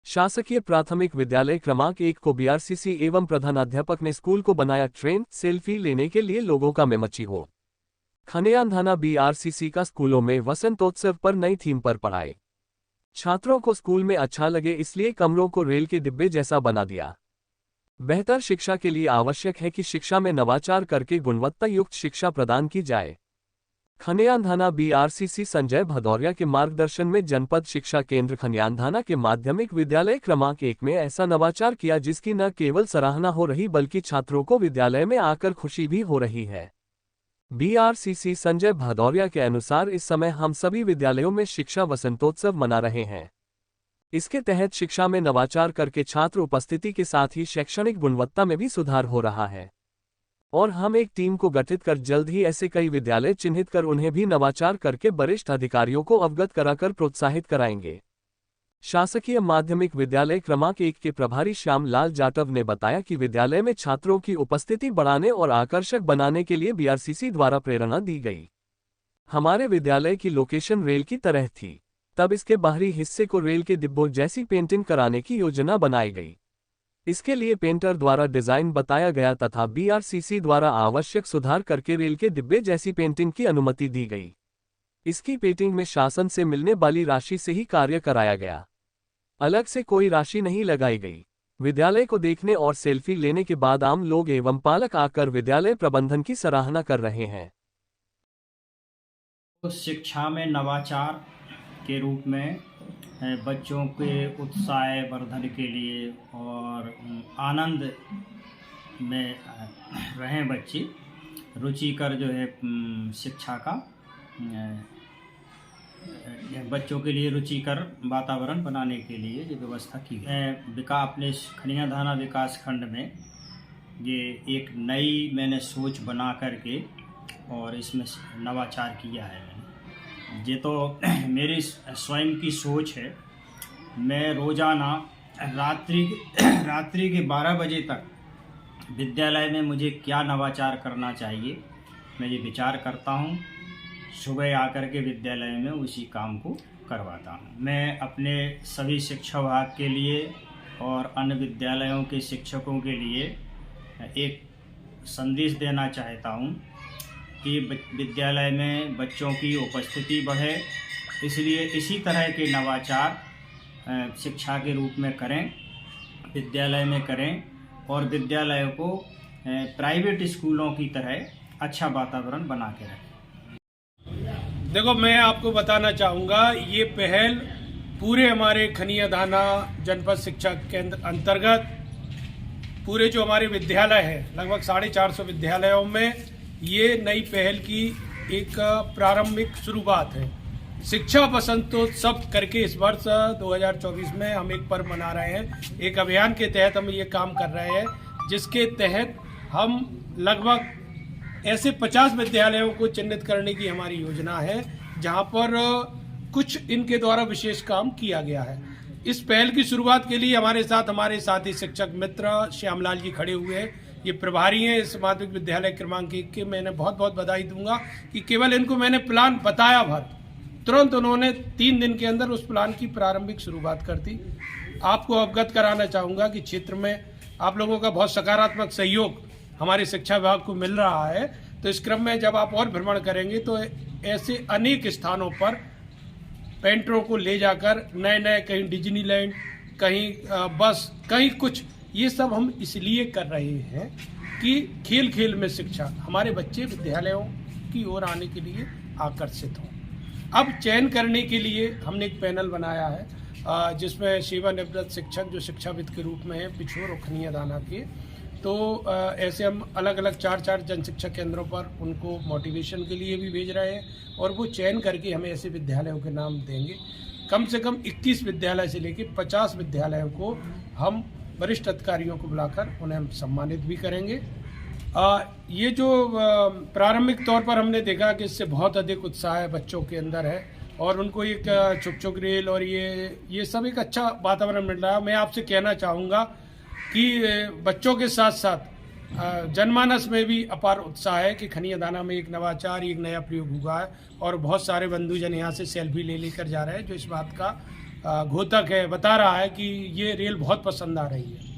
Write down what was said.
शासकीय प्राथमिक विद्यालय क्रमांक 1 को बीआरसीसी एवं प्रधानाध्यापक ने स्कूल को बनाया ट्रेन, सेल्फी लेने के लिए लोगों का में मची हो। खनियान बीआरसीसी का स्कूलों में वसंतोत्सव पर नई थीम पर पढ़ाई। छात्रों को स्कूल में अच्छा लगे इसलिए कमरों को रेल के डिब्बे जैसा बना दिया। बेहतर शिक्षा के लिए आवश्यक है कि शिक्षा में नवाचार करके गुणवत्ता युक्त शिक्षा प्रदान की जाए। खनियान बीआरसीसी संजय भदौरिया के मार्गदर्शन में जनपद शिक्षा केंद्र खनियान के माध्यमिक विद्यालय क्रमांक 1 में ऐसा नवाचार किया जिसकी न केवल सराहना हो रही बल्कि छात्रों को विद्यालय में आकर खुशी भी हो रही है। बीआरसीसी संजय भदौरिया के अनुसार इस समय हम सभी विद्यालयों में शिक्षा वसंतोत्सव मना रहे हैं। इसके तहत शिक्षा में नवाचार करके छात्र उपस्थिति के साथ ही शैक्षणिक गुणवत्ता में भी सुधार हो रहा है और हम एक टीम को गठित कर जल्द ही ऐसे कई विद्यालय चिन्हित कर उन्हें भी नवाचार करके वरिष्ठ अधिकारियों को अवगत कराकर प्रोत्साहित कराएंगे। शासकीय माध्यमिक विद्यालय क्रमांक 1 के प्रभारी श्यामलाल जाटव ने बताया कि विद्यालय में छात्रों की उपस्थिति बढ़ाने और आकर्षक बनाने के लिए बीआरसीसी द्वारा प्रेरणा दी गई। हमारे विद्यालय की लोकेशन रेल की तरह थी, तब इसके बाहरी हिस्से को रेल के डिब्बों जैसी पेंटिंग कराने की योजना बनाई गई। इसके लिए पेंटर द्वारा डिजाइन बताया गया तथा बीआरसीसी द्वारा आवश्यक सुधार करके रेल के डिब्बे जैसी पेंटिंग की अनुमति दी गई। इसकी पेंटिंग में शासन से मिलने वाली राशि से ही कार्य कराया गया, अलग से कोई राशि नहीं लगाई गई। विद्यालय को देखने और सेल्फी लेने के बाद आम लोग एवं पालक आकर विद्यालय प्रबंधन की सराहना कर रहे हैं। शिक्षा में नवाचार के रूप में बच्चों के उत्साह वर्धन के लिए और आनंद में रहें बच्चे, रुचिकर जो है शिक्षा का बच्चों के लिए रुचिकर वातावरण बनाने के लिए ये व्यवस्था की है। अपने खनियाधाना विकास खंड में ये एक नई मैंने सोच बना करके और इसमें नवाचार किया है। ये तो मेरी स्वयं की सोच है। मैं रोज़ाना रात्रि के 12 बजे तक विद्यालय में मुझे क्या नवाचार करना चाहिए, मैं ये विचार करता हूँ। सुबह आकर के विद्यालय में उसी काम को करवाता हूँ। मैं अपने सभी शिक्षा विभाग के लिए और अन्य विद्यालयों के शिक्षकों के लिए एक संदेश देना चाहता हूँ कि विद्यालय में बच्चों की उपस्थिति बढ़े, इसलिए इसी तरह के नवाचार शिक्षा के रूप में करें, विद्यालय में करें और विद्यालय को प्राइवेट स्कूलों की तरह अच्छा वातावरण बना के रखें। देखो, मैं आपको बताना चाहूँगा, ये पहल पूरे हमारे खनियाधाना जनपद शिक्षा केंद्र अंतर्गत पूरे जो हमारे विद्यालय है, लगभग 450 विद्यालयों में ये नई पहल की एक प्रारंभिक शुरुआत है। शिक्षा वसंतोत्सव करके इस वर्ष 2024 में हम एक पर्व मना रहे हैं। एक अभियान के तहत हम ये काम कर रहे हैं, जिसके तहत हम लगभग ऐसे 50 विद्यालयों को चिन्हित करने की हमारी योजना है, जहां पर कुछ इनके द्वारा विशेष काम किया गया है। इस पहल की शुरुआत के लिए हमारे साथी शिक्षक मित्र श्यामलाल जी खड़े हुए हैं। ये प्रभारी हैं इस माध्यमिक विद्यालय क्रमांक 1 के। मैंने बहुत बहुत बधाई दूंगा कि केवल इनको मैंने प्लान बताया भर, तुरंत उन्होंने 3 दिन के अंदर उस प्लान की प्रारंभिक शुरुआत कर दी। आपको अवगत कराना चाहूँगा कि क्षेत्र में आप लोगों का बहुत सकारात्मक सहयोग हमारे शिक्षा विभाग को मिल रहा है। तो इस क्रम में जब आप और भ्रमण करेंगे तो ऐसे अनेक स्थानों पर पेंटरों को ले जाकर नए कहीं डिज्नीलैंड, कहीं बस, कहीं कुछ, ये सब हम इसलिए कर रहे हैं कि खेल खेल में शिक्षा, हमारे बच्चे विद्यालयों की ओर आने के लिए आकर्षित हों। अब चयन करने के लिए हमने एक पैनल बनाया है, जिसमें सेवानिवृत्त शिक्षक जो शिक्षाविद के रूप में है पिछोर और खनियाधाना के, तो ऐसे हम अलग अलग 4 जन शिक्षा केंद्रों पर उनको मोटिवेशन के लिए भी भेज रहे हैं और वो चयन करके हमें ऐसे विद्यालयों के नाम देंगे। कम से कम 21 विद्यालय से लेकर 50 विद्यालयों को हम वरिष्ठ अधिकारियों को बुलाकर उन्हें हम सम्मानित भी करेंगे। ये जो प्रारंभिक तौर पर हमने देखा कि इससे बहुत अधिक उत्साह बच्चों के अंदर है और उनको एक छुक रेल और ये सब एक अच्छा वातावरण मिल रहा है। मैं आपसे कहना चाहूँगा कि बच्चों के साथ साथ जनमानस में भी अपार उत्साह है कि खनियाधाना में एक नवाचार, एक नया प्रयोग हुआ है और बहुत सारे बंधुजन यहाँ से सेल्फी ले लेकर जा रहे हैं, जो इस बात का घोतक है बता रहा है कि ये रेल बहुत पसंद आ रही है।